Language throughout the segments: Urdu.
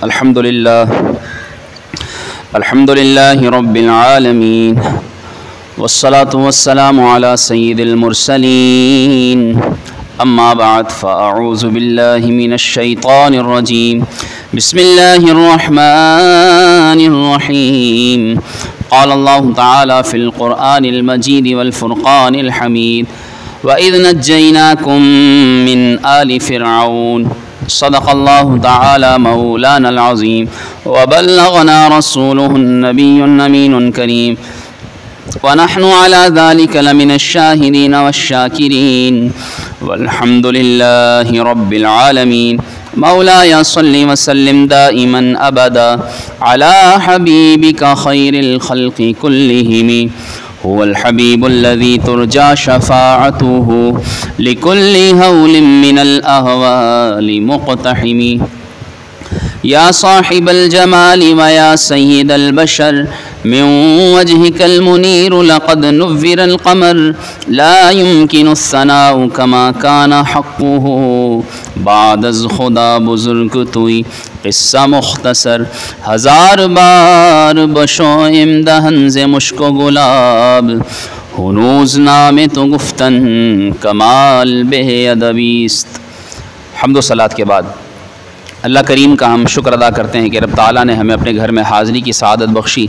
الحمد لله رب العالمين والصلاة والسلام على سيد المرسلين أما بعد فأعوذ بالله من الشيطان الرجيم بسم الله الرحمن الرحيم قال الله تعالى في القرآن المجيد والفرقان الحميد وَإِذْ نَجَّيْنَاكُمْ مِنْ آلِ فِرْعَوْنَ صدق الله تعالى مولانا العظيم وبلغنا رسوله النبي الأمين الكريم ونحن على ذلك لمن الشاهدين والشاكرين والحمد لله رب العالمين مولاي صل وسلم دائما أبدا على حبيبك خير الخلق كلهم هو الحبيب الذي ترجى شفاعته لكل هول من الأهوال مقتحم يا صاحب الجمال ويا سيد البشر من وجهك المنير لقد نور القمر لا يمكن الثناء كما كان حقه بعد از خدا بزرگ توی قصہ مختصر ہزار بار بشو امدہن ز مشک و گلاب ہنوز نام تو گفتن کمال بے ادبیست۔ حمد و صلات کے بعد اللہ کریم کا ہم شکر ادا کرتے ہیں کہ رب تعالیٰ نے ہمیں اپنے گھر میں حاضری کی سعادت بخشی،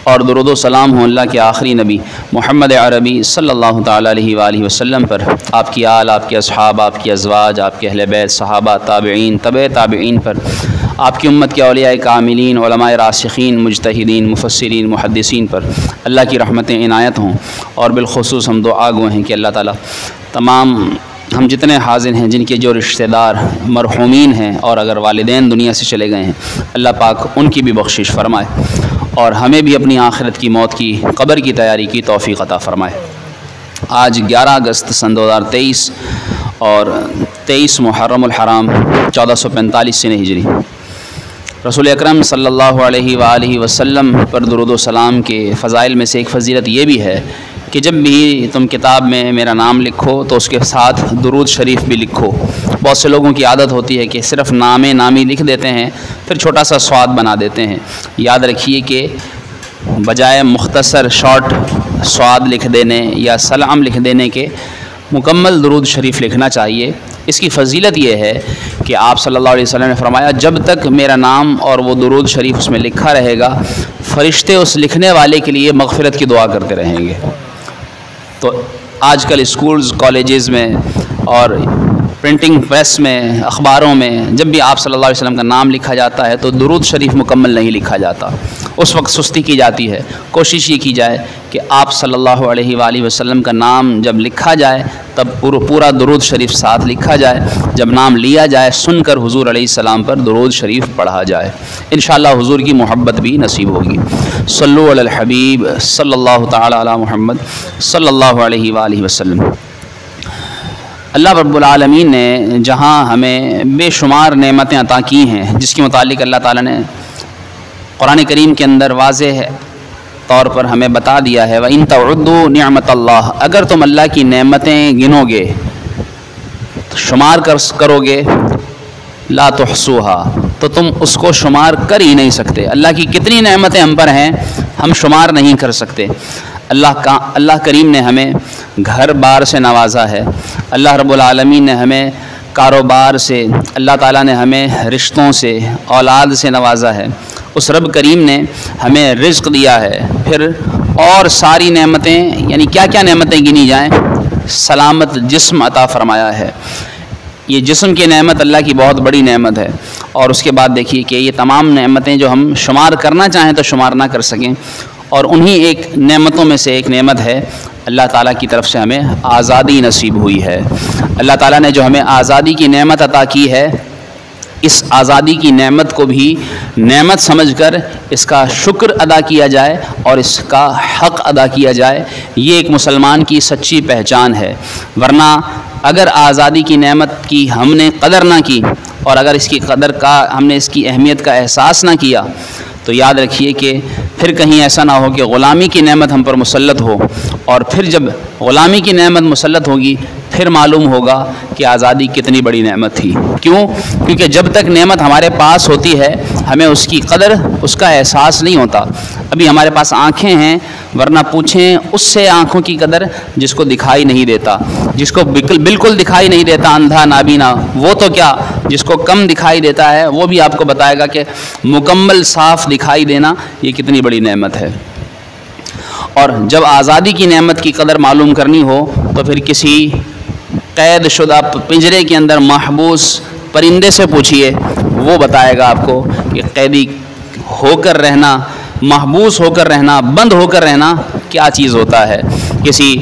اور درود و سلام ہوں اللہ کے آخری نبی محمد عربی صلی اللہ تعالیٰ علیہ وآلہ وسلم پر، آپ کی آل، آپ کے اصحاب، آپ کے ازواج، آپ کے اہل بیت، صحابہ، تابعین، تبع تابعین پر، آپ کی امت کے اولیاء کاملین، علماء راسخین، مجتہدین، مفسرین، محدثین پر اللہ کی رحمتیں عنایت ہوں۔ اور بالخصوص ہم دعا گو ہیں کہ اللہ تعالیٰ تمام ہم جتنے حاضر ہیں، جن کے جو رشتہ دار مرحومین ہیں اور اگر والدین دنیا سے چلے گئے ہیں، اللہ پاک ان کی بھی بخشش فرمائے اور ہمیں بھی اپنی آخرت کی موت کی قبر کی تیاری کی توفیق عطا فرمائے۔ آج 11 اگست سن 2023 اور 23 محرم الحرام 1445 سنہ ہجری، رسول اکرم صلی اللہ علیہ وآلہ وسلم پر درود و سلام کے فضائل میں سے ایک فضیلت یہ بھی ہے کہ جب بھی تم کتاب میں میرا نام لکھو تو اس کے ساتھ درود شریف بھی لکھو۔ بہت سے لوگوں کی عادت ہوتی ہے کہ صرف نامی لکھ دیتے ہیں، پھر چھوٹا سا سواد بنا دیتے ہیں۔ یاد رکھیے کہ بجائے مختصر شارٹ سواد لکھ دینے یا سلام لکھ دینے کے مکمل درود شریف لکھنا چاہیے۔ اس کی فضیلت یہ ہے کہ آپ صلی اللہ علیہ وسلم نے فرمایا جب تک میرا نام اور وہ درود شریف اس میں لکھا رہے گا، فرشتے اس لکھنے والے کے لیے مغفرت کی دعا کرتے رہیں گے۔ تو آج کل اسکولز، کالجز میں اور پرنٹنگ پریس میں، اخباروں میں جب بھی آپ صلی اللہ علیہ وسلم کا نام لکھا جاتا ہے تو درود شریف مکمل نہیں لکھا جاتا، اس وقت سستی کی جاتی ہے۔ کوشش یہ کی جائے کہ آپ صلی اللہ علیہ وآلہ وسلم کا نام جب لکھا جائے تب پورا درود شریف ساتھ لکھا جائے، جب نام لیا جائے سن کر حضور علیہ السلام پر درود شریف پڑھا جائے، انشاءاللہ حضور کی محبت بھی نصیب ہوگی۔ صلو علی الحبیب صلی اللہ تعالی علی محمد صلی اللہ علیہ وآلہ وسلم۔ اللہ رب العالمین نے جہاں ہمیں بے شمار نعمتیں عطا کی ہیں، جس کے متعلق اللہ تعالیٰ نے قرآن کریم کے اندر واضح طور پر ہمیں بتا دیا ہے وَإِن تَعُدُّوا نِعْمَةَ اللَّهِ، اگر تم اللہ کی نعمتیں گنو گے، شمار کرو گے، لا تحصوها، تو تم اس کو شمار کر ہی نہیں سکتے۔ اللہ کی کتنی نعمتیں ہم پر ہیں ہم شمار نہیں کر سکتے۔ اللہ کریم نے ہمیں گھر بار سے نوازا ہے، اللہ رب العالمین نے ہمیں کاروبار سے، اللہ تعالیٰ نے ہمیں رشتوں سے، اولاد سے نوازا ہے، اس رب کریم نے ہمیں رزق دیا ہے، پھر اور ساری نعمتیں، یعنی کیا کیا نعمتیں گنی جائیں، سلامت جسم عطا فرمایا ہے۔ یہ جسم کی نعمت اللہ کی بہت بڑی نعمت ہے، اور اس کے بعد دیکھیے کہ یہ تمام نعمتیں جو ہم شمار کرنا چاہیں تو شمار نہ کر سکیں، اور انہی ایک نعمتوں میں سے ایک نعمت ہے اللہ تعالیٰ کی طرف سے ہمیں آزادی نصیب ہوئی ہے۔ اللہ تعالیٰ نے جو ہمیں آزادی کی نعمت عطا کی ہے، اس آزادی کی نعمت کو بھی نعمت سمجھ کر اس کا شکر ادا کیا جائے اور اس کا حق ادا کیا جائے، یہ ایک مسلمان کی سچی پہچان ہے۔ ورنہ اگر آزادی کی نعمت کی ہم نے قدر نہ کی اور اگر اس کی قدر کا ہم نے اس کی اہمیت کا احساس نہ کیا تو یاد رکھیے کہ پھر کہیں ایسا نہ ہو کہ غلامی کی نعمت ہم پر مسلط ہو، اور پھر جب غلامی کی نعمت مسلط ہوگی پھر معلوم ہوگا کہ آزادی کتنی بڑی نعمت تھی۔ کیوں؟ کیونکہ جب تک نعمت ہمارے پاس ہوتی ہے ہمیں اس کی قدر، اس کا احساس نہیں ہوتا۔ ابھی ہمارے پاس آنکھیں ہیں، ورنہ پوچھیں اس سے آنکھوں کی قدر جس کو دکھائی نہیں دیتا، جس کو بالکل دکھائی نہیں دیتا، اندھا نابینا، وہ تو کیا جس کو کم دکھائی دیتا ہے وہ بھی آپ کو بتائے گا کہ مکمل صاف دکھائی دینا یہ کتنی بڑی نعمت ہے۔ اور جب آزادی کی نعمت کی قدر معلوم کرنی ہو تو پھر کسی قید شدہ پنجرے کے اندر محبوس پرندے سے پوچھئے، وہ بتائے گا آپ کو کہ قیدی ہو کر رہنا، محبوس ہو کر رہنا، بند ہو کر رہنا کیا چیز ہوتا ہے۔ کسی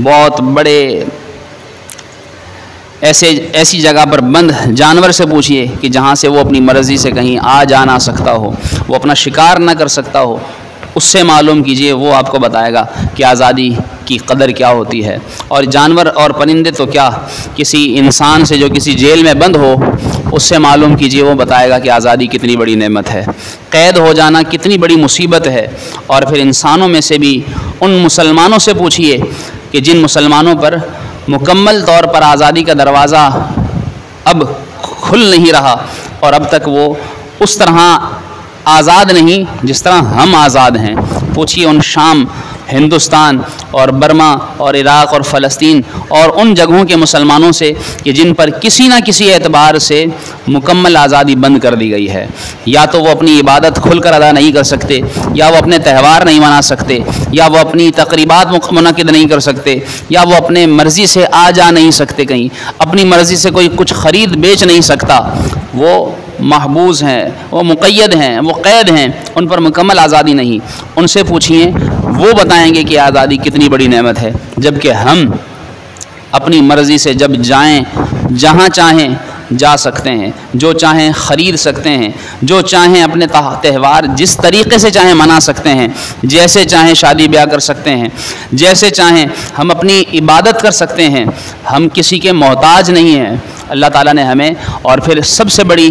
بہت بڑے ایسی جگہ پر بند جانور سے پوچھئے کہ جہاں سے وہ اپنی مرضی سے کہیں آ جا نہ سکتا ہو، وہ اپنا شکار نہ کر سکتا ہو، اس سے معلوم کیجئے، وہ آپ کو بتائے گا کہ آزادی کی قدر کیا ہوتی ہے۔ اور جانور اور پرندے تو کیا، کسی انسان سے جو کسی جیل میں بند ہو اس سے معلوم کیجئے، وہ بتائے گا کہ آزادی کتنی بڑی نعمت ہے، قید ہو جانا کتنی بڑی مصیبت ہے۔ اور پھر انسانوں میں سے بھی ان مسلمانوں سے پوچھئے کہ جن مسلمانوں پر مکمل طور پر آزادی کا دروازہ اب کھل نہیں رہا اور اب تک وہ اس طرح آزاد نہیں جس طرح ہم آزاد ہیں۔ پوچھئے ان شام، ہندوستان اور برما اور عراق اور فلسطین اور ان جگہوں کے مسلمانوں سے کہ جن پر کسی نہ کسی اعتبار سے مکمل آزادی بند کر دی گئی ہے، یا تو وہ اپنی عبادت کھل کر ادا نہیں کر سکتے، یا وہ اپنے تہوار نہیں منا سکتے، یا وہ اپنی تقریبات منعقد نہیں کر سکتے، یا وہ اپنے مرضی سے آ جا نہیں سکتے، کہیں اپنی مرضی سے کوئی کچھ خرید بیچ نہیں سکتا، وہ محبوس ہیں، وہ مقید ہیں، وہ قید ہیں، ان پر مکمل آزادی نہیں۔ ان سے پوچھئے، وہ بتائیں گے کہ آزادی کتنی بڑی نعمت ہے، جبکہ ہم اپنی مرضی سے جب جائیں جہاں چاہیں جا سکتے ہیں، جو چاہیں خرید سکتے ہیں، جو چاہیں اپنے تہوار جس طریقے سے چاہیں منا سکتے ہیں، جیسے چاہیں شادی بیاہ کر سکتے ہیں، جیسے چاہیں ہم اپنی عبادت کر سکتے ہیں، ہم کسی کے محتاج نہیں ہیں۔ اللہ تعالیٰ نے ہمیں، اور پھر سب سے بڑی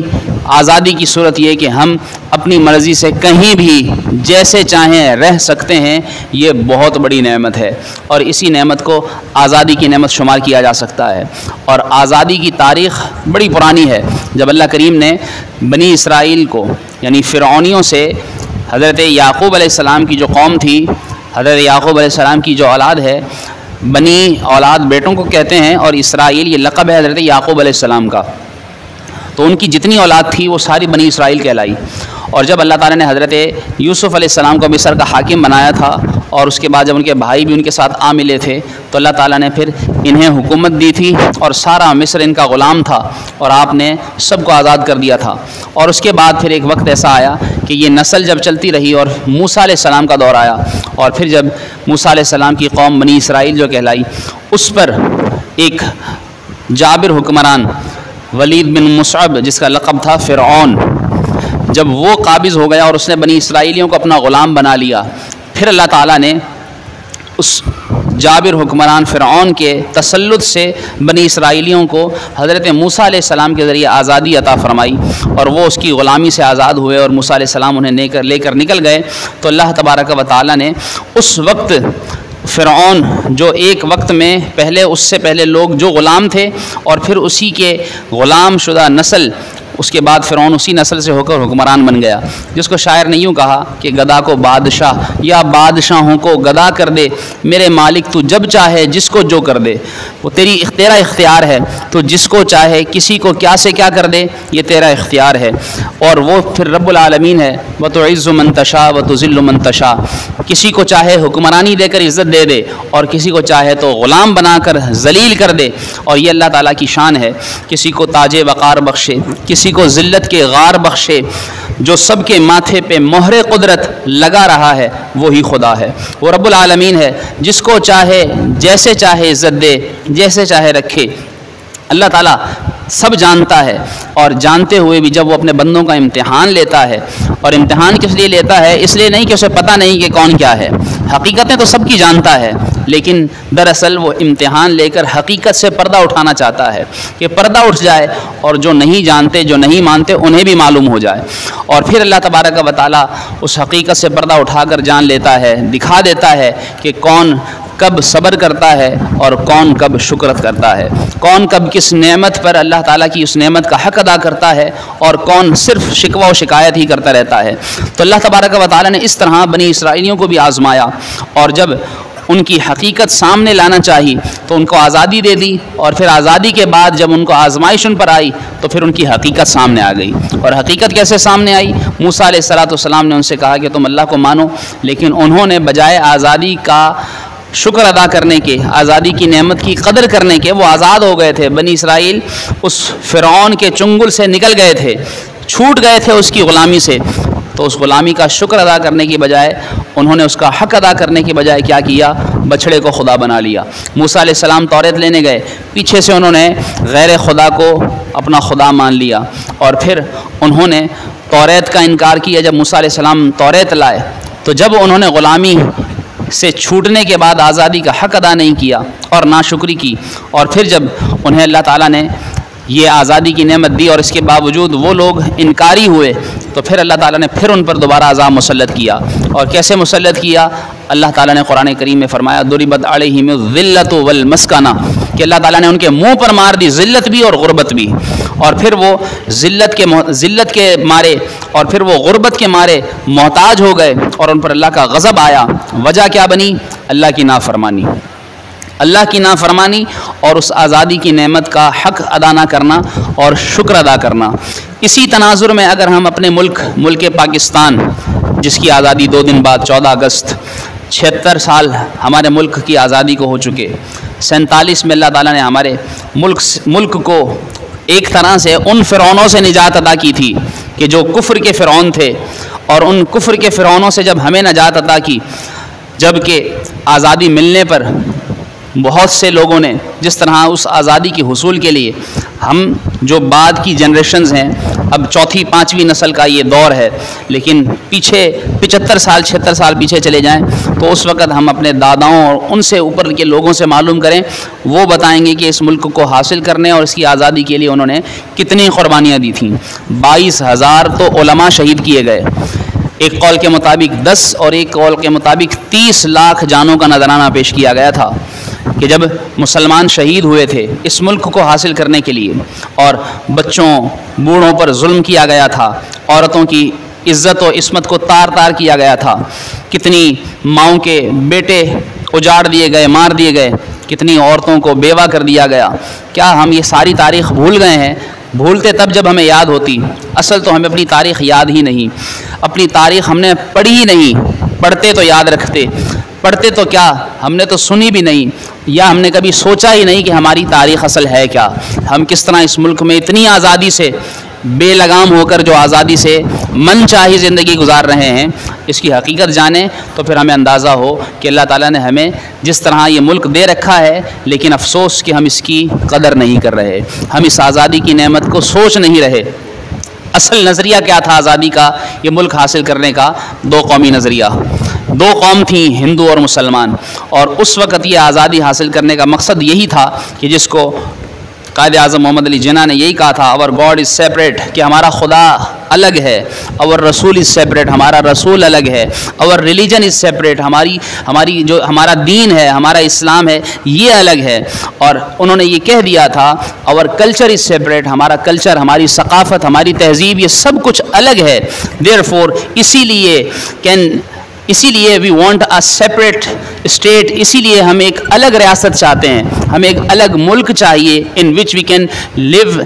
آزادی کی صورت یہ کہ ہم اپنی مرضی سے کہیں بھی جیسے چاہیں رہ سکتے ہیں، یہ بہت بڑی نعمت ہے، اور اسی نعمت کو آزادی کی نعمت شمار کیا جا سکتا ہے۔ اور آزادی کی تاریخ بڑی پرانی ہے۔ جب اللہ کریم نے بنی اسرائیل کو یعنی فرعونیوں سے حضرت یعقوب علیہ السلام کی جو قوم تھی، حضرت یعقوب علیہ السلام کی جو اولاد ہے، بنی اولاد بیٹوں کو کہتے ہیں، اور اسرائیل یہ لقب ہے حضرت یعقوب علیہ السلام کا، تو ان کی جتنی اولاد تھی وہ ساری بنی اسرائیل کہلائی۔ اور جب اللہ تعالیٰ نے حضرت یوسف علیہ السلام کو مصر کا حاکم بنایا تھا، اور اس کے بعد جب ان کے بھائی بھی ان کے ساتھ آ ملے تھے، تو اللہ تعالیٰ نے پھر انہیں حکومت دی تھی، اور سارا مصر ان کا غلام تھا، اور آپ نے سب کو آزاد کر دیا تھا۔ اور اس کے بعد پھر ایک وقت ایسا آیا کہ یہ نسل جب چلتی رہی اور موسیٰ علیہ السلام کا دور آیا، اور پھر جب موسیٰ علیہ السلام کی قوم بنی اسرائیل جو کہلائی، اس پر ایک جابر حکمران ولید بن مصعب جس کا لقب تھا فرعون، جب وہ قابض ہو گیا اور اس نے بنی اسرائیلیوں کو اپنا غلام بنا لیا، پھر اللہ تعالیٰ نے اس جابر حکمران فرعون کے تسلط سے بنی اسرائیلیوں کو حضرت موسیٰ علیہ السلام کے ذریعے آزادی عطا فرمائی، اور وہ اس کی غلامی سے آزاد ہوئے، اور موسیٰ علیہ السلام انہیں لے کر نکل گئے۔ تو اللہ تبارک و تعالیٰ نے اس وقت فرعون جو ایک وقت میں پہلے اس سے پہلے لوگ جو غلام تھے، اور پھر اسی کے غلام شدہ نسل، اس کے بعد فرعون اسی نسل سے ہو کر حکمران بن گیا، جس کو شاعر نے یوں کہا کہ گدا کو بادشاہ یا بادشاہوں کو گدا کر دے، میرے مالک تو جب چاہے جس کو جو کر دے۔ وہ تیرا اختیار ہے، تو جس کو چاہے کسی کو کیا سے کیا کر دے، یہ تیرا اختیار ہے۔ اور وہ پھر رب العالمین ہے، وَتُعِزُّ مَن تَشَاءُ وَتُذِلُّ مَن تَشَاءُ، کسی کو چاہے حکمرانی دے کر عزت دے دے، اور کسی کو چاہے تو غلام بنا کر ذلیل کر دے، اور یہ اللہ تعالیٰ کی شان ہے۔ کسی کو تاج وقار بخشے، کسی کو ذلت کے غار بخشے، جو سب کے ماتھے پہ مہر قدرت لگا رہا ہے وہی خدا ہے، وہ رب العالمین ہے، جس کو چاہے جیسے چاہے عزت دے، جیسے چاہے رکھے۔ اللہ تعالیٰ سب جانتا ہے، اور جانتے ہوئے بھی جب وہ اپنے بندوں کا امتحان لیتا ہے، اور امتحان کس لیے لیتا ہے؟ اس لیے نہیں کہ اسے پتہ نہیں کہ کون کیا ہے، حقیقتیں تو سب کی جانتا ہے، لیکن دراصل وہ امتحان لے کر حقیقت سے پردہ اٹھانا چاہتا ہے کہ پردہ اٹھ جائے، اور جو نہیں جانتے، جو نہیں مانتے، انہیں بھی معلوم ہو جائے۔ اور پھر اللہ تبارک و تعالیٰ اس حقیقت سے پردہ اٹھا کر جان لیتا ہے، دکھا دیتا ہے کہ کون کب صبر کرتا ہے اور کون کب شکر کرتا ہے، کون کب کس نعمت پر اللہ تعالیٰ کی اس نعمت کا حق ادا کرتا ہے اور کون صرف شکوہ و شکایت ہی کرتا رہتا ہے۔ تو اللہ تبارک و تعالیٰ نے اس طرح بنی اسرائیلیوں کو بھی آزمایا، اور جب ان کی حقیقت سامنے لانا چاہی تو ان کو آزادی دے دی، اور پھر آزادی کے بعد جب ان کو آزمائش ان پر آئی تو پھر ان کی حقیقت سامنے آ گئی۔ اور حقیقت کیسے سامنے آئی؟ موسیٰ علیہ السلام نے ان سے کہا کہ تم اللہ کو مانو، لیکن انہوں نے بجائے آزادی کا شکر ادا کرنے کے، آزادی کی نعمت کی قدر کرنے کے، وہ آزاد ہو گئے تھے۔ بنی اسرائیل اس فرعون کے چنگل سے نکل گئے تھے، چھوٹ گئے تھے اس کی غلامی سے، تو اس غلامی کا شکر ادا کرنے کی بجائے انہوں نے اس کا حق ادا کرنے کی بجائے کیا کیا؟ بچھڑے کو خدا بنا لیا۔ موسیٰ علیہ السلام توریت لینے گئے، پیچھے سے انہوں نے غیر خدا کو اپنا خدا مان لیا، اور پھر انہوں نے توریت کا انکار کیا۔ جب موسیٰ علیہ السلام توریت لائے تو جب انہوں نے غلامی سے چھوٹنے کے بعد آزادی کا حق ادا نہیں کیا اور ناشکری کی، اور پھر جب انہیں اللہ تعالیٰ نے یہ آزادی کی نعمت دی اور اس کے باوجود وہ لوگ انکاری ہوئے، تو پھر اللہ تعالیٰ نے پھر ان پر دوبارہ عذاب مسلط کیا۔ اور کیسے مسلط کیا؟ اللہ تعالیٰ نے قرآن کریم میں فرمایا ضربت علیہم الذلۃ والمسکنہ، کہ اللہ تعالیٰ نے ان کے منہ پر مار دی ذلت بھی اور غربت بھی، اور پھر وہ ذلت کے مارے اور پھر وہ غربت کے مارے محتاج ہو گئے، اور ان پر اللہ کا غضب آیا۔ وجہ کیا بنی؟ اللہ کی نافرمانی، اللہ کی نافرمانی اور اس آزادی کی نعمت کا حق ادا نہ کرنا اور شکر ادا کرنا۔ اسی تناظر میں اگر ہم اپنے ملک پاکستان، جس کی آزادی 2 دن بعد 14 اگست 76 سال ہمارے ملک کی آزادی کو ہو چکے، 47 میں اللہ تعالیٰ نے ہمارے ملک کو ایک طرح سے ان فرعونوں سے نجات عطا کی تھی کہ جو کفر کے فرعون تھے، اور ان کفر کے فرعونوں سے جب ہمیں نجات عطا کی، جبکہ آزادی ملنے پر بہت سے لوگوں نے جس طرح اس آزادی کے حصول کے لیے، ہم جو بعد کی جنریشنز ہیں، اب 4تھی 5ویں نسل کا یہ دور ہے، لیکن پیچھے 75 سال 76 سال پیچھے چلے جائیں تو اس وقت ہم اپنے داداؤں اور ان سے اوپر کے لوگوں سے معلوم کریں، وہ بتائیں گے کہ اس ملک کو حاصل کرنے اور اس کی آزادی کے لیے انہوں نے کتنی قربانیاں دی تھیں۔ 22,000 تو علماء شہید کیے گئے، ایک قول کے مطابق 10 اور ایک قول کے مطابق 30 لاکھ جانوں کا نذرانہ پیش کیا گیا تھا کہ جب مسلمان شہید ہوئے تھے اس ملک کو حاصل کرنے کے لیے، اور بچوں بوڑھوں پر ظلم کیا گیا تھا، عورتوں کی عزت و عصمت کو تار تار کیا گیا تھا، کتنی ماؤں کے بیٹے اجاڑ دیے گئے، مار دیے گئے، کتنی عورتوں کو بیوہ کر دیا گیا۔ کیا ہم یہ ساری تاریخ بھول گئے ہیں؟ بھولتے تب جب ہمیں یاد ہوتی، اصل تو ہمیں اپنی تاریخ یاد ہی نہیں، اپنی تاریخ ہم نے پڑھی ہی نہیں، پڑھتے تو یاد رکھتے، پڑھتے تو کیا ہم نے تو سنی بھی نہیں، یا ہم نے کبھی سوچا ہی نہیں کہ ہماری تاریخ اصل ہے کیا، ہم کس طرح اس ملک میں اتنی آزادی سے بے لگام ہو کر جو آزادی سے من چاہی زندگی گزار رہے ہیں، اس کی حقیقت جانیں تو پھر ہمیں اندازہ ہو کہ اللہ تعالیٰ نے ہمیں جس طرح یہ ملک دے رکھا ہے، لیکن افسوس کہ ہم اس کی قدر نہیں کر رہے، ہم اس آزادی کی نعمت کو سوچ نہیں رہے۔ اصل نظریہ کیا تھا آزادی کا، یہ ملک حاصل کرنے کا؟ 2 قومی نظریہ، 2 قوم تھیں، ہندو اور مسلمان، اور اس وقت یہ آزادی حاصل کرنے کا مقصد یہی تھا کہ جس کو قائد اعظم محمد علی جناح نے یہی کہا تھا، اور گاڈ از سیپریٹ، کہ ہمارا خدا الگ ہے، اور رسول از سیپریٹ، ہمارا رسول الگ ہے، اور ریلیجن از سیپریٹ، ہماری جو ہمارا دین ہے، ہمارا اسلام ہے، یہ الگ ہے، اور انہوں نے یہ کہہ دیا تھا اور کلچر از سیپریٹ، ہمارا کلچر، ہماری ثقافت، ہماری تہذیب، یہ سب کچھ الگ ہے، دیئر فور اسی لیے we want a separate state, اسی لیے ہم ایک الگ ریاست چاہتے ہیں، ہمیں ایک الگ ملک چاہیے ان وچ وی کین لیو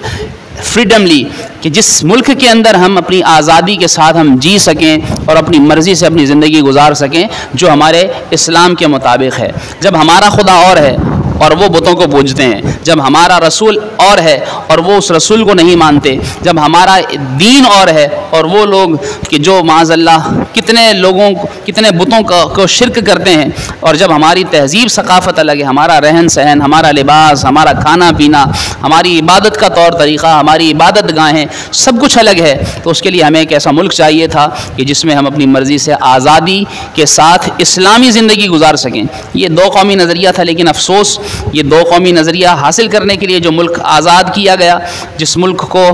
فریڈملی، کہ جس ملک کے اندر ہم اپنی آزادی کے ساتھ ہم جی سکیں اور اپنی مرضی سے اپنی زندگی گزار سکیں جو ہمارے اسلام کے مطابق ہے۔ جب ہمارا خدا اور ہے اور وہ بتوں کو پوجتے ہیں، جب ہمارا رسول اور ہے اور وہ اس رسول کو نہیں مانتے، جب ہمارا دین اور ہے اور وہ لوگ کہ جو معاذ اللہ کتنے بتوں کو شرک کرتے ہیں، اور جب ہماری تہذیب ثقافت الگ ہے، ہمارا رہن سہن، ہمارا لباس، ہمارا کھانا پینا، ہماری عبادت کا طور طریقہ، ہماری عبادت گاہیں، سب کچھ الگ ہے، تو اس کے لیے ہمیں ایک ایسا ملک چاہیے تھا کہ جس میں ہم اپنی مرضی سے آزادی کے ساتھ اسلامی زندگی گزار سکیں۔ یہ 2 قومی نظریہ تھا، لیکن افسوس یہ 2 قومی نظریہ حاصل کرنے کے لیے جو ملک آزاد کیا گیا، جس ملک کو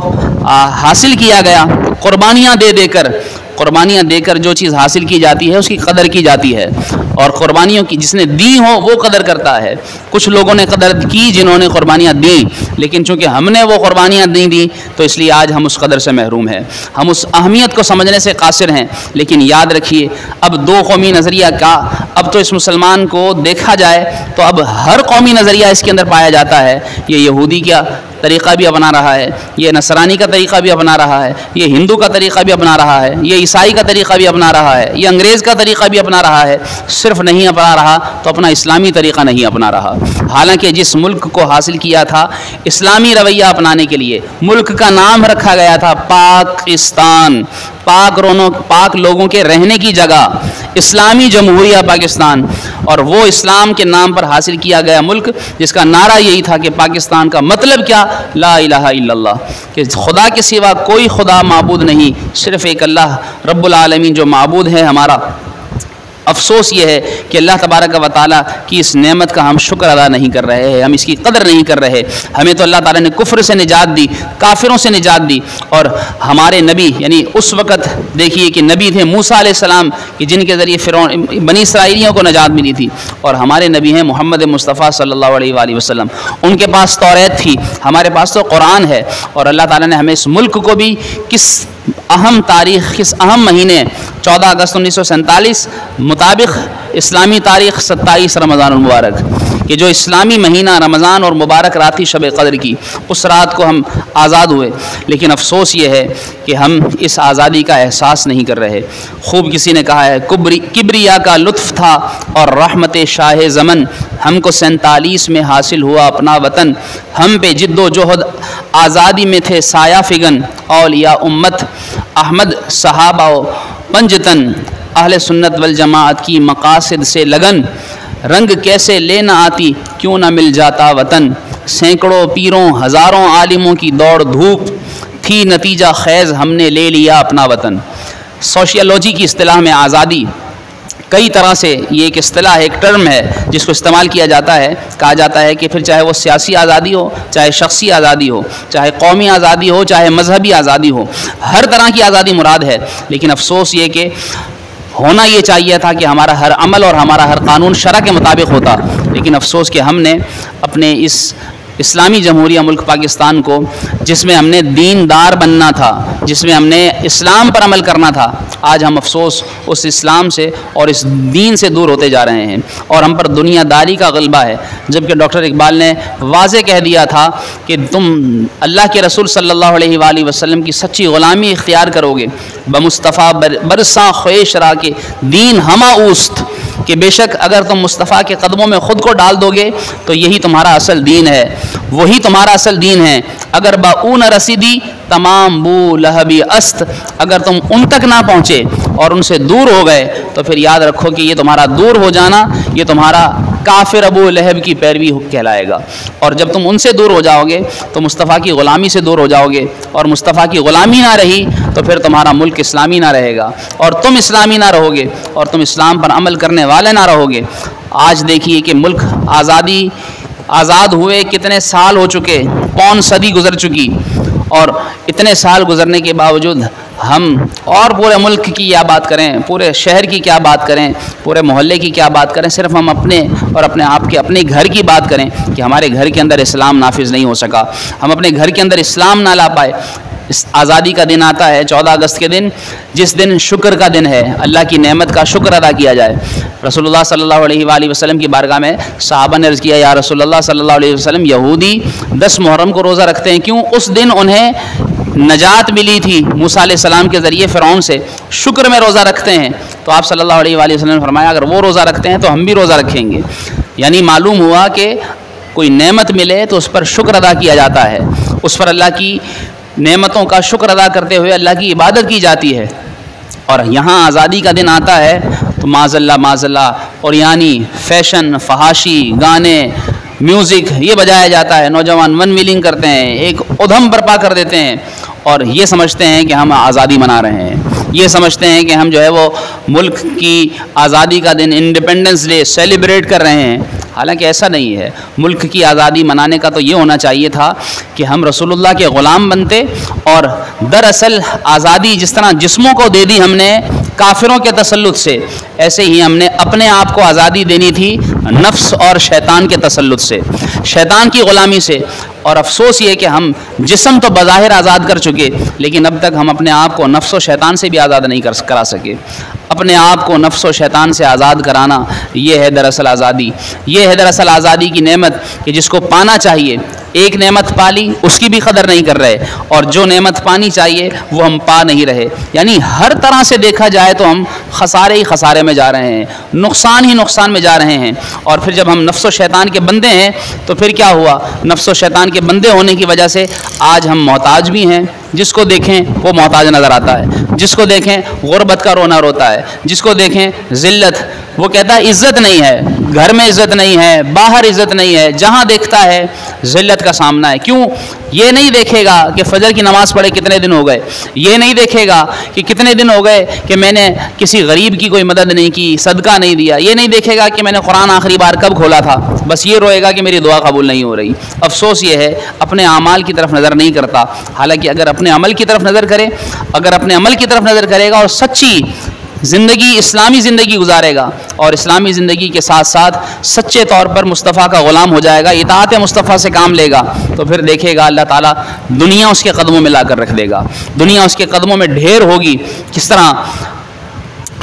حاصل کیا گیا قربانیاں دے دے کر، قربانیاں دے کر جو چیز حاصل کی جاتی ہے اس کی قدر کی جاتی ہے، اور قربانیوں کی جس نے دی ہو وہ قدر کرتا ہے۔ کچھ لوگوں نے قدر کی جنہوں نے قربانیاں دیں، لیکن چونکہ ہم نے وہ قربانیاں نہیں دیں تو اس لیے آج ہم اس قدر سے محروم ہیں، ہم اس اہمیت کو سمجھنے سے قاصر ہیں۔ لیکن یاد رکھیے، اب دو قومی نظریہ کا، اب تو اس مسلمان کو دیکھا جائے تو اب ہر قومی نظریہ اس کے اندر پایا جاتا ہے۔ یہ یہودی کا طریقہ بھی اپنا رہا ہے، یہ نصرانی کا طریقہ بھی اپنا رہا ہے، یہ ہندو کا طریقہ بھی اپنا رہا ہے، یہ عیسائی کا طریقہ بھی اپنا رہا ہے، یہ انگریز کا طریقہ بھی اپنا رہا ہے۔ صرف نہیں اپنا رہا تو اپنا اسلامی طریقہ نہیں اپنا رہا۔ حالانکہ جس ملک کو حاصل کیا تھا اسلامی رویہ اپنانے کے لیے، ملک کا نام رکھا گیا تھا پاکستان، پاک لوگوں کے رہنے کی جگہ، اسلامی جمہوریہ پاکستان، اور وہ اسلام کے نام پر حاصل کیا گیا ملک جس کا نعرہ یہی تھا کہ پاکستان کا مطلب کیا؟ لا الہ الا اللہ، کہ خدا کے سوا کوئی خدا معبود نہیں، صرف ایک اللہ رب العالمین جو معبود ہے ہمارا۔ افسوس یہ ہے کہ اللہ تبارک و تعالیٰ کی اس نعمت کا ہم شکر ادا نہیں کر رہے ہیں، ہم اس کی قدر نہیں کر رہے۔ ہمیں تو اللہ تعالیٰ نے کفر سے نجات دی، کافروں سے نجات دی، اور ہمارے نبی یعنی اس وقت دیکھیے کہ نبی تھے موسیٰ علیہ السلام کہ جن کے ذریعے فرعون بنی اسرائیلیوں کو نجات ملی تھی، اور ہمارے نبی ہیں محمد مصطفیٰ صلی اللہ علیہ وآلہ وسلم، ان کے پاس توریت تھی، ہمارے پاس تو قرآن ہے۔ اور اللہ تعالیٰ نے ہمیں اس ملک کو بھی کس اہم تاریخ، کس اہم مہینے 14 اگست 1947 مطابق اسلامی تاریخ 27 رمضان المبارک، کہ جو اسلامی مہینہ رمضان اور مبارک رات تھی شب قدر کی، اس رات کو ہم آزاد ہوئے۔ لیکن افسوس یہ ہے کہ ہم اس آزادی کا احساس نہیں کر رہے۔ خوب کسی نے کہا ہے، کبریا کا لطف تھا اور رحمت شاہ زمن، ہم کو 47 میں حاصل ہوا اپنا وطن، ہم پہ جد و جہد آزادی میں تھے سایہ فگن، اولیاء امت احمد صحابہ و پنجتن، اہل سنت والجماعت کی مقاصد سے لگن، رنگ کیسے لینا آتی کیوں نہ مل جاتا وطن، سینکڑوں پیروں ہزاروں عالموں کی دوڑ دھوپ تھی نتیجہ خیز ہم نے لے لیا اپنا وطن۔ سوشیالوجی کی اصطلاح میں آزادی کئی طرح سے، یہ ایک اصطلاح ہے، ایک ٹرم ہے جس کو استعمال کیا جاتا ہے، کہا جاتا ہے کہ پھر چاہے وہ سیاسی آزادی ہو، چاہے شخصی آزادی ہو، چاہے قومی آزادی ہو، چاہے مذہبی آزادی ہو، ہر طرح کی آزادی مراد ہے۔ لیکن افسوس یہ کہ ہونا یہ چاہیے تھا کہ ہمارا ہر عمل اور ہمارا ہر قانون شرع کے مطابق ہوتا، لیکن افسوس کہ ہم نے اپنے اس اسلامی جمہوریہ ملک پاکستان کو، جس میں ہم نے دیندار بننا تھا، جس میں ہم نے اسلام پر عمل کرنا تھا، آج ہم افسوس اس اسلام سے اور اس دین سے دور ہوتے جا رہے ہیں، اور ہم پر دنیا داری کا غلبہ ہے۔ جبکہ ڈاکٹر اقبال نے واضح کہہ دیا تھا کہ تم اللہ کے رسول صلی اللہ علیہ وآلہ وسلم کی سچی غلامی اختیار کرو گے، بمصطفیٰ برساں خویش را کے دین ہما اوست، کہ بے شک اگر تم مصطفیٰ کے قدموں میں خود کو ڈال دو گے تو یہی تمہارا اصل دین ہے، وہی تمہارا اصل دین ہے۔ اگر با او نہ رسیدی تمام بو لہبی است، اگر تم ان تک نہ پہنچے اور ان سے دور ہو گئے تو پھر یاد رکھو کہ یہ تمہارا دور ہو جانا، یہ تمہارا کافر ابو لہب کی پیروی کہلائے گا۔ اور جب تم ان سے دور ہو جاؤ گے تو مصطفیٰ کی غلامی سے دور ہو جاؤ گے، اور مصطفیٰ کی غلامی نہ رہی تو پھر تمہارا ملک اسلامی نہ رہے گا، اور تم اسلامی نہ رہو گے، اور تم اسلام پر عمل کرنے والے نہ رہو گے۔ آج دیکھیے کہ ملک آزاد ہوئے کتنے سال ہو چکے، پون صدی گزر چکی، اور اتنے سال گزرنے کے باوجود ہم اور پورے ملک کی کیا بات کریں، پورے شہر کی کیا بات کریں، پورے محلے کی کیا بات کریں، صرف ہم اپنے اور اپنے آپ کے اپنے گھر کی بات کریں کہ ہمارے گھر کے اندر اسلام نافذ نہیں ہو سکا، ہم اپنے گھر کے اندر اسلام نہ لا پائے۔ اس آزادی کا دن آتا ہے 14 اگست کے دن، جس دن شکر کا دن ہے، اللہ کی نعمت کا شکر ادا کیا جائے۔ رسول اللہ صلی اللہ علیہ وآلہ وسلم کی بارگاہ میں صحابہ نے عرض کیا، یا رسول اللہ صلی اللہ علیہ وسلم، یہودی 10 محرم کو روزہ رکھتے ہیں، کیوں؟ اس دن انہیں نجات ملی تھی موسیٰ علیہ السلام کے ذریعے فرعون سے، شکر میں روزہ رکھتے ہیں۔ تو آپ صلی اللہ علیہ وآلہ وسلم نے فرمایا اگر وہ روزہ رکھتے ہیں تو ہم بھی روزہ رکھیں گے۔ یعنی معلوم ہوا کہ کوئی نعمت ملے تو اس پر شکر ادا کیا جاتا ہے، اس پر اللہ کی نعمتوں کا شکر ادا کرتے ہوئے اللہ کی عبادت کی جاتی ہے۔ اور یہاں آزادی کا دن آتا ہے تو معاذ اللہ اور یعنی فیشن، فحاشی، گانے، میوزک یہ بجایا جاتا ہے، نوجوان ون ویلنگ کرتے ہیں، ایک ادھم برپا کر دیتے ہیں، اور یہ سمجھتے ہیں کہ ہم آزادی منا رہے ہیں، یہ سمجھتے ہیں کہ ہم جو ہے وہ ملک کی آزادی کا دن انڈیپینڈنس ڈے سیلیبریٹ کر رہے ہیں، حالانکہ ایسا نہیں ہے. ملک کی آزادی منانے کا تو یہ ہونا چاہیے تھا کہ ہم رسول اللہ کے غلام بنتے. اور دراصل آزادی جس طرح جسموں کو دے دی ہم نے کافروں کے تسلط سے، ایسے ہی ہم نے اپنے آپ کو آزادی دینی تھی نفس اور شیطان کے تسلط سے، شیطان کی غلامی سے. اور افسوس یہ کہ ہم جسم تو بظاہر آزاد کر چکے، لیکن اب تک ہم اپنے آپ کو نفس و شیطان سے بھی آزاد نہیں کرا سکے. اپنے آپ کو نفس و شیطان سے آزاد کرانا یہ ہے دراصل آزادی. یہ ہے دراصل آزادی کی نعمت کہ جس کو پانا چاہیے. ایک نعمت پالی اس کی بھی قدر نہیں کر رہے، اور جو نعمت پانی چاہیے وہ ہم پا نہیں رہے. یعنی ہر طرح سے دیکھا جائے تو ہم خسارے ہی خسارے میں جا رہے ہیں، نقصان ہی نقصان میں جا رہے ہیں. اور پھر جب ہم نفس و شیطان کے بندے ہیں تو پھر کیا ہوا؟ نفس و شیطان کے بندے ہونے کی وجہ سے آج ہم محتاج بھی ہیں. جس کو دیکھیں وہ محتاج نظر آتا ہے، جس کو دیکھیں غربت کا رونا روتا ہے، جس کو دیکھیں ذلت. وہ کہتا ہے عزت نہیں ہے، گھر میں عزت نہیں ہے، باہر عزت نہیں ہے، جہاں دیکھتا ہے ذلت کا سامنا ہے. کیوں؟ یہ نہیں دیکھے گا کہ فجر کی نماز پڑھے کتنے دن ہو گئے، یہ نہیں دیکھے گا کہ کتنے دن ہو گئے کہ میں نے کسی غریب کی کوئی مدد نہیں کی، صدقہ نہیں دیا، یہ نہیں دیکھے گا کہ میں نے قرآن آخری بار کب کھولا تھا. بس یہ روئے گا کہ میری دعا قبول نہیں ہو رہی. افسوس یہ ہے اپنے اعمال کی طرف نظر نہیں کرتا. حالانکہ اگر اپنے عمل کی طرف نظر کرے، اگر اپنے عمل کی طرف نظر کرے گا اور سچی زندگی، اسلامی زندگی گزارے گا، اور اسلامی زندگی کے ساتھ ساتھ سچے طور پر مصطفیٰ کا غلام ہو جائے گا، اطاعت مصطفیٰ سے کام لے گا، تو پھر دیکھے گا اللہ تعالیٰ دنیا اس کے قدموں میں لا کر رکھ دے گا. دنیا اس کے قدموں میں ڈھیر ہوگی. کس طرح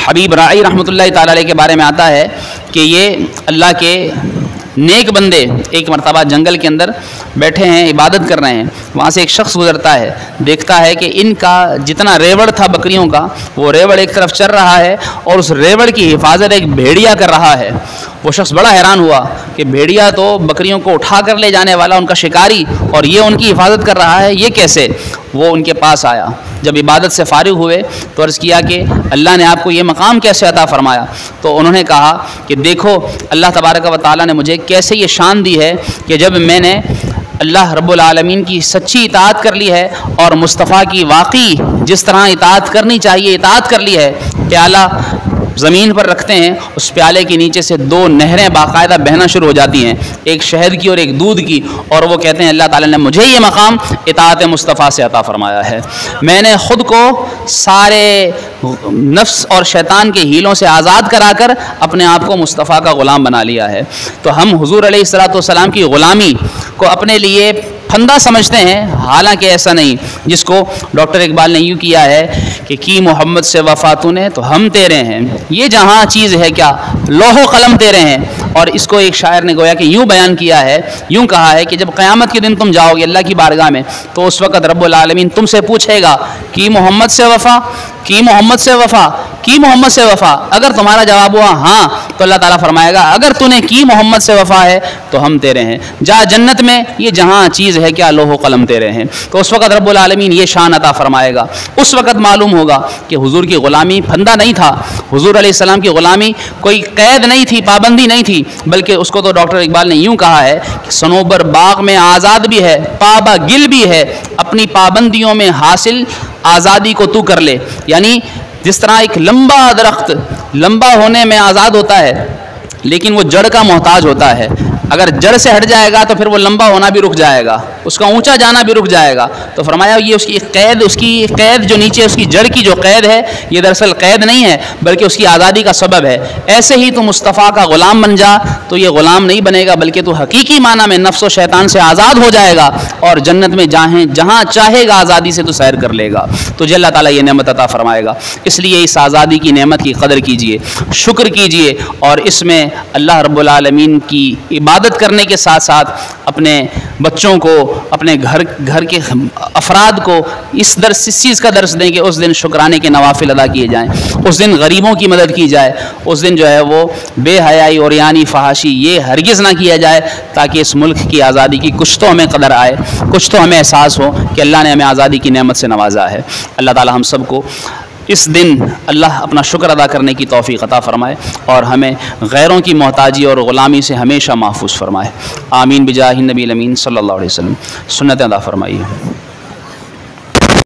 حبیب راعی رحمۃ اللہ تعالی علیہ کے بارے میں آتا ہے کہ یہ اللہ کے نیک بندے ایک مرتبہ جنگل کے اندر بیٹھے ہیں، عبادت کر رہے ہیں. وہاں سے ایک شخص گزرتا ہے، دیکھتا ہے کہ ان کا جتنا ریوڑ تھا بکریوں کا، وہ ریوڑ ایک طرف چر رہا ہے اور اس ریوڑ کی حفاظت ایک بھیڑیا کر رہا ہے. وہ شخص بڑا حیران ہوا کہ بھیڑیا تو بکریوں کو اٹھا کر لے جانے والا، ان کا شکاری، اور یہ ان کی حفاظت کر رہا ہے، یہ کیسے؟ وہ ان کے پاس آیا، جب عبادت سے فارغ ہوئے تو عرض کیا کہ اللہ نے آپ کو یہ مقام کیسے عطا فرمایا؟ تو انہوں نے کہا کہ دیکھو اللہ تبارک و تعالیٰ نے مجھے کیسے یہ شان دی ہے کہ جب میں نے اللہ رب العالمین کی سچی اطاعت کر لی ہے اور مصطفیٰ کی واقعی جس طرح اطاعت کرنی چاہیے اطاعت کر لی ہے، پیالہ زمین پر رکھتے ہیں، اس پیالے کے نیچے سے دو نہریں باقاعدہ بہنا شروع ہو جاتی ہیں، ایک شہد کی اور ایک دودھ کی، اور وہ کہتے ہیں اللہ تعالیٰ نے مجھے یہ مقام اطاعت مصطفیٰ سے عطا فرمایا ہے. میں نے خود کو سارے نفس اور شیطان کے ہیلوں سے آزاد کرا کر اپنے آپ کو مصطفیٰ کا غلام بنا لیا ہے. تو ہم حضور علیہ الصلوۃ والسلام کی غلامی کو اپنے لیے پھندا سمجھتے ہیں، حالانکہ ایسا نہیں. جس کو ڈاکٹر اقبال نے یوں کیا ہے کہ کی محمد سے وفا تو نے تو ہم تیرے ہیں، یہ جہاں چیز ہے کیا لوح و قلم تیرے ہیں. اور اس کو ایک شاعر نے گویا کہ یوں بیان کیا ہے، یوں کہا ہے کہ جب قیامت کے دن تم جاؤ گے اللہ کی بارگاہ میں تو اس وقت رب العالمین تم سے پوچھے گا کی محمد سے وفا، کی محمد سے وفا، کی محمد سے وفا. اگر تمہارا جواب ہوا ہاں تو اللہ تعالیٰ فرمائے گا اگر تو نے کی محمد سے وفا ہے تو ہم تیرے ہیں، جا جنت میں، یہ جہاں چیز ہے کیا لوح و قلم تیرے ہیں. تو اس وقت رب العالمین یہ شان عطا فرمائے گا. اس وقت معلوم ہوگا کہ حضور کی غلامی پھندا نہیں تھا، حضور علیہ السلام کی غلامی کوئی قید نہیں تھی، پابندی نہیں تھی، بلکہ اس کو تو ڈاکٹر اقبال نے یوں کہا ہے کہ صنوبر باغ میں آزاد بھی ہے، پابا گل بھی ہے، اپنی پابندیوں میں حاصل آزادی کو تو کر لے. یعنی جس طرح ایک لمبا درخت لمبا ہونے میں آزاد ہوتا ہے لیکن وہ جڑ کا محتاج ہوتا ہے، اگر جڑ سے ہٹ جائے گا تو پھر وہ لمبا ہونا بھی رک جائے گا، اس کا اونچا جانا بھی رک جائے گا. تو فرمایا یہ اس کی قید جو نیچے اس کی جڑ کی جو قید ہے یہ دراصل قید نہیں ہے بلکہ اس کی آزادی کا سبب ہے. ایسے ہی تو مصطفیٰ کا غلام بن جا تو یہ غلام نہیں بنے گا بلکہ تو حقیقی معنی میں نفس و شیطان سے آزاد ہو جائے گا اور جنت میں جہاں چاہے گا آزادی سے تو سیر کر لے گا. تجھے اللہ تعالیٰ یہ نعمت عطا فرمائے گا. اس لیے اس آزادی کی نعمت کی قدر کیجئے، شکر کیجئے، اور اس میں اللہ رب العالمین کی عبادت کرنے کے ساتھ ساتھ اپنے بچوں کو، اپنے گھر کے افراد کو اس چیز کا درس دیں کہ اس دن شکرانے کے نوافل ادا کیے جائیں، اس دن غریبوں کی مدد کی جائے، اس دن جو ہے وہ بے حیائی اور یعنی فحاشی یہ ہرگز نہ کیا جائے تاکہ اس ملک کی آزادی کی کچھ تو ہمیں قدر آئے، کچھ تو ہمیں احساس ہو کہ اللہ نے ہمیں آزادی کی نعمت سے نوازا ہے. اللہ تعالی ہم سب کو اس دن اللہ اپنا شکر ادا کرنے کی توفیق عطا فرمائے اور ہمیں غیروں کی محتاجی اور غلامی سے ہمیشہ محفوظ فرمائے. آمین بجاہ النبی الامین صلی اللہ علیہ وسلم. سنت ادا فرمائیے.